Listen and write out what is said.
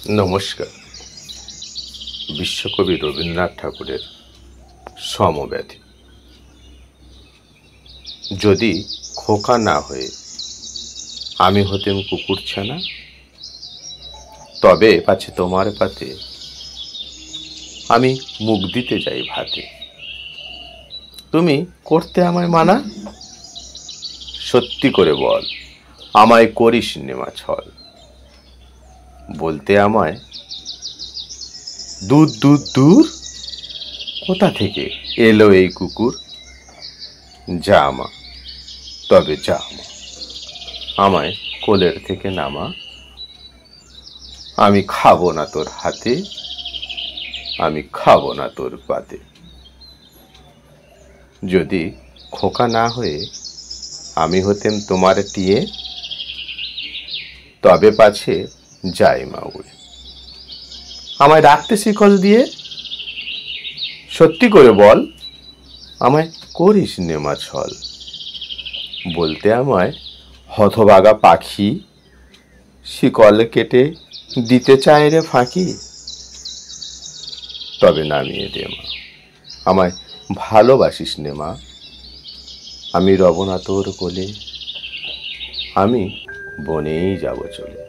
নমস্কার। বিশ্বকবি রবীন্দ্রনাথ ঠাকুরের সমব্যথী। যদি খোকা না হয়ে আমি হতেম কুকুরছানা, তবে পাছে তোমার পাতে আমি মুখ দিতে যাই ভাতে। তুমি করতে আমায় মানা, সত্যি করে বল আমায় করিস নেমা ছল। বলতে আমায় দূর দূর দূর, কোথা থেকে এলো এই কুকুর। যা মা, তবে যা মা, আমায় কোলের থেকে নামা। আমি খাবো না তোর হাতে, আমি খাবো না তোর পাতে। যদি খোকা না হয়ে আমি হতেম তোমার টিয়ে, তবে পাছে যাই মা উড়ে। আমায় রাখতে শিকল দিয়ে, সত্যি করে বল আমায় করিস নেমা ছল। বলতে আমায় হতভাগা পাখি, শিকল কেটে দিতে চায় রে ফাঁকি। তবে নামিয়ে দে মা, আমায় ভালোবাসিস নে মা। আমি রব না তোর কোলে, আমি বনেই যাব চলে।